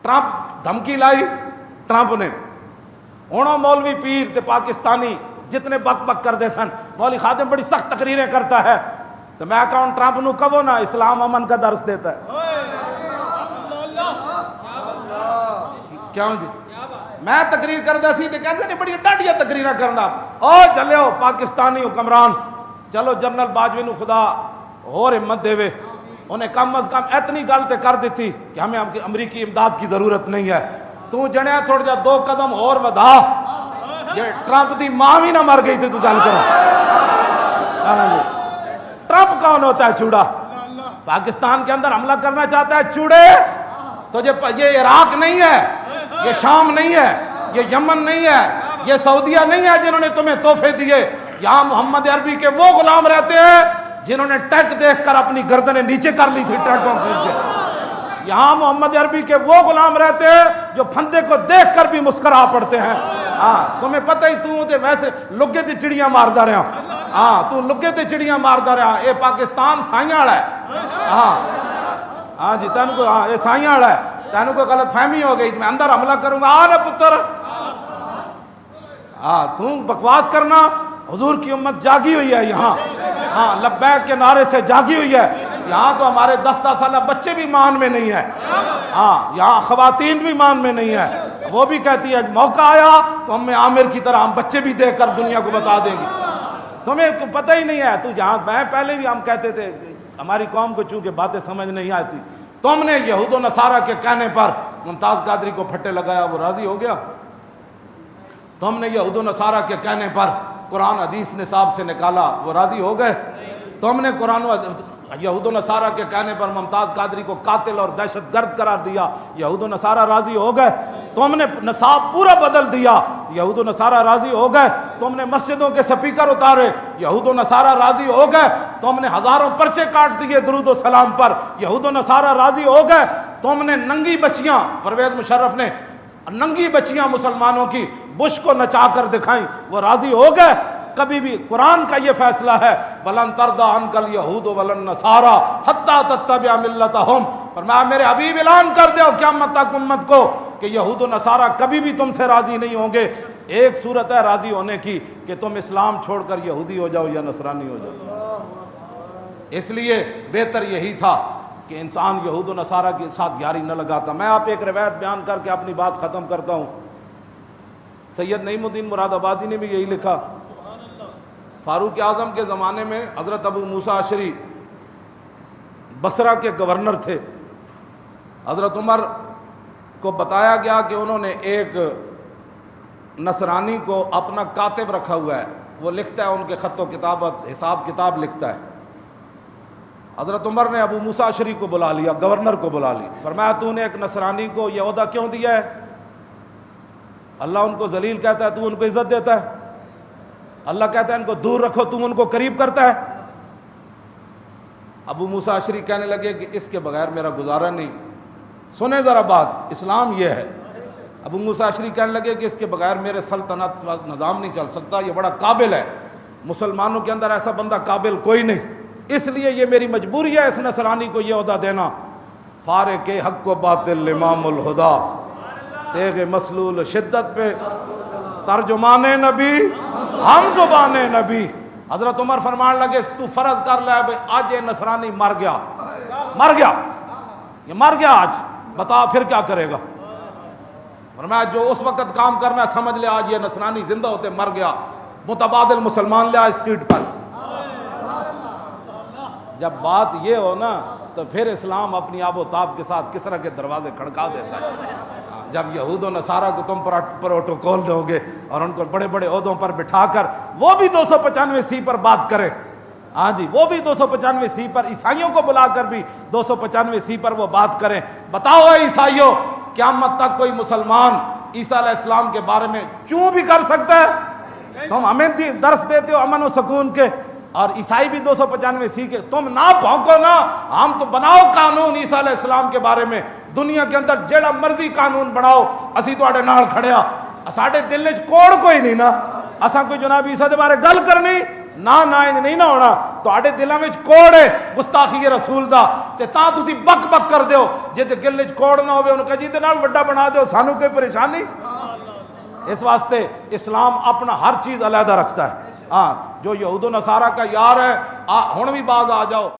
Trump دھمکی لائی Trump نے ہوں مولوی پیر تے پاکستانی جتنے بک بک کر دے سن مولوی خادم بڑی سخت تقریریں کرتا ہے تو میں کہوں ٹرمپ نو کہو نا اسلام امن کا درس دیتا ہے کیوں جی میں تقریر کردا سی تے کہندے نے بڑی ڈاڈیاں تقریراں کرنا او چلو پاکستانی حکمران چلو جنرل باجوی نو خدا اور ہمت دے انہیں کم از کم اتنی گل تے کر دیتی کہ ہمیں امریکی امداد کی ضرورت نہیں ہے تو جنیا تھوڑا جا 2 قدم اور ودا یہ ٹرمپ دی ماں بھی نہ مر گئی تھی تو گل کرو ٹرمپ کون ہوتا ہے چوڑا پاکستان کے اندر حملہ کرنا چاہتا ہے چوڑے تو یہ عراق نہیں ہے یہ شام نہیں ہے یہ یمن نہیں ہے یہ سعودیہ نہیں ہے جنہوں نے تمہیں تحفے دیے یہاں محمد عربی کے وہ غلام رہتے ہیں جنہوں نے ٹیک دیکھ کر اپنی گردنیں نیچے کر لی تھی ٹرکوں کے نیچے یہاں محمد عربی کے وہ غلام رہتے ہیں جو پھندے کو دیکھ کر بھی مسکرا پڑتے ہیں ہاں تمہیں پتہ ہی تو ویسے لگے تے چڑیاں ماردا رہا ہاں تو لگے تے چڑیاں ماردا رہا اے پاکستان سائیاں والا ہے ہاں جی تینوں کو ہاں یہ سائیاں والا ہے تینوں کو غلط فہمی ہو گئی میں اندر حملہ کروں گا آ نا پتر ہاں تم بکواس کرنا حضور کی امت جاگی ہوئی ہے یہاں ہاں لبیک کے نعرے سے جاگی ہوئی ہے یہاں تو ہمارے 10-10 سالہ بچے بھی مان میں نہیں ہیں ہاں یہاں خواتین بھی مان میں نہیں ہے وہ بھی کہتی ہے موقع آیا تو ہم عامر کی طرح ہم بچے بھی دیکھ کر دنیا کو بتا دیں گے تمہیں پتہ ہی نہیں ہے تو جہاں میں پہلے بھی ہم کہتے تھے ہماری قوم کو چونکہ باتیں سمجھ نہیں آتی تم نے یہود و نصارہ کے کہنے پر ممتاز قادری کو پھٹے لگایا وہ راضی ہو گیا تم نے یہود و نصارہ کے کہنے پر قرآن حدیث نصاب سے نکالا وہ راضی ہو گئے تم نے قرآن یہود و نصارہ کے کہنے پر ممتاز قادری کو قاتل اور دہشت گرد قرار دیا یہود و نصارہ راضی ہو گئے تم نے نصاب پورا بدل دیا یہود و نصارہ راضی ہو گئے تم نے مسجدوں کے سپیکر اتارے یہود و نصارہ راضی ہو گئے تم نے ہزاروں پرچے کاٹ دیے درود و سلام پر یہود و نصارہ راضی ہو گئے تم نے ننگی بچیاں پرویز مشرف نے ننگی بچیاں مسلمانوں کی بش کو نچا کر دکھائیں وہ راضی ہو گئے کبھی بھی قرآن کا یہ فیصلہ ہے وَلَن تَرْضَىٰ عَنْكَ الْيَهُودُ وَلَا النَّصَارَىٰ حَتَّىٰ تَتَّبِعَ مِلَّتَهُمْ فرمایا میرے حبیب اعلان کر دو قیامت تک امت کو کہ یہود و نصارہ کبھی بھی تم سے راضی نہیں ہوں گے ایک صورت ہے راضی ہونے کی کہ تم اسلام چھوڑ کر یہودی ہو جاؤ یا نصرانی ہو جاؤ اس لیے بہتر یہی تھا کہ انسان یہود و نصارہ کے ساتھ یاری نہ لگاتا میں آپ ایک روایت بیان کر کے اپنی بات ختم کرتا ہوں سید نعیم الدین مراد آبادی نے بھی یہی لکھا فاروق اعظم کے زمانے میں حضرت ابو موسیٰ اشعری بصرہ کے گورنر تھے حضرت عمر کو بتایا گیا کہ انہوں نے ایک نصرانی کو اپنا کاتب رکھا ہوا ہے وہ لکھتا ہے ان کے خط و کتابت حساب کتاب لکھتا ہے حضرت عمر نے ابو موسیٰ اشعری کو بلا لیا گورنر کو بلا لی فرمایا تو نے ایک نصرانی کو یہ عہدہ کیوں دیا ہے اللہ ان کو ذلیل کہتا ہے تو ان کو عزت دیتا ہے اللہ کہتا ہے ان کو دور رکھو تم ان کو قریب کرتا ہے ابو موسیٰ اشعری کہنے لگے کہ اس کے بغیر میرا گزارا نہیں سنیں ذرا بات اسلام یہ ہے ابو موسیٰ اشعری کہنے لگے کہ اس کے بغیر میرے سلطنت نظام نہیں چل سکتا یہ بڑا قابل ہے مسلمانوں کے اندر ایسا بندہ قابل کوئی نہیں اس لیے یہ میری مجبوری ہے اس نصرانی کو یہ عہدہ دینا فارق حق و باطل امام الہدا تیغ مسلول شدت پہ ترجمان نبی ہم زبان نبی حضرت عمر فرمان لگے تو فرض کر لے بھائی آج یہ نصرانی مر گیا یہ مر گیا آج بتا پھر کیا کرے گا فرمایا جو اس وقت کام کرنا ہے سمجھ لے آج یہ نصرانی زندہ ہوتے مر گیا متبادل مسلمان لے آج سیٹ پر جب بات یہ ہو نا تو پھر اسلام اپنی آب و تاب کے ساتھ کسرا کے دروازے کھڑکا دیتا ہے جب یہود و نصارہ کو تم پروٹوکول دو گے اور ان کو بڑے بڑے عہدوں پر بٹھا کر وہ بھی 295 پر بات کرے ہاں جی وہ بھی 295 پر عیسائیوں کو بلا کر بھی 295 پر وہ بات کریں بتاؤ اے عیسائیوں قیامت تک کوئی مسلمان عیسیٰ علیہ السلام کے بارے میں کیوں بھی کر سکتا ہے تم ہمیں درس دیتے ہو امن و سکون کے اور عیسائی بھی 295 کے تم نہ بھونکو نا ہم تو بناؤ قانون عیسیٰ علیہ السلام کے بارے میں دنیا کے اندر جیڑا مرضی قانون بناؤ اسی تواڈے نال کھڑے ہاں ساڈے دل وچ کوڑ کوئی نہیں نا اساں کوئی جناب عیسیٰ دے بارے گل کرنی ਨਾ ਇੰਜ ਨਹੀਂ ਨਾ ਹੋਣਾ। ਤੁਹਾਡੇ ਦਿਲਾਂ ਵਿੱਚ ਕੋੜ ਹੈ ਗੁਸਤਾਖੀ ਰਸੂਲ ਦਾ, ਤੇ ਤਾਂ ਤੁਸੀਂ ਬਕ ਬਕ ਕਰਦੇ ਹੋ। ਜੇ ਤੇ ਦਿਲ ਵਿੱਚ ਕੋੜ ਨਾ ਹੋਵੇ ਉਹਨੂੰ ਕਹੇ ਜਿਹਦੇ ਨਾਲ ਵੱਡਾ ਬਣਾ ਦਿਓ, ਸਾਨੂੰ ਕੋਈ ਪریشانی। اس واسطے اسلام اپنا ہر چیز علیحدہ رکھتا ہے۔ ہاں جو یہود و نصارہ کا یار ہے، ہن بھی باز آ جاؤ۔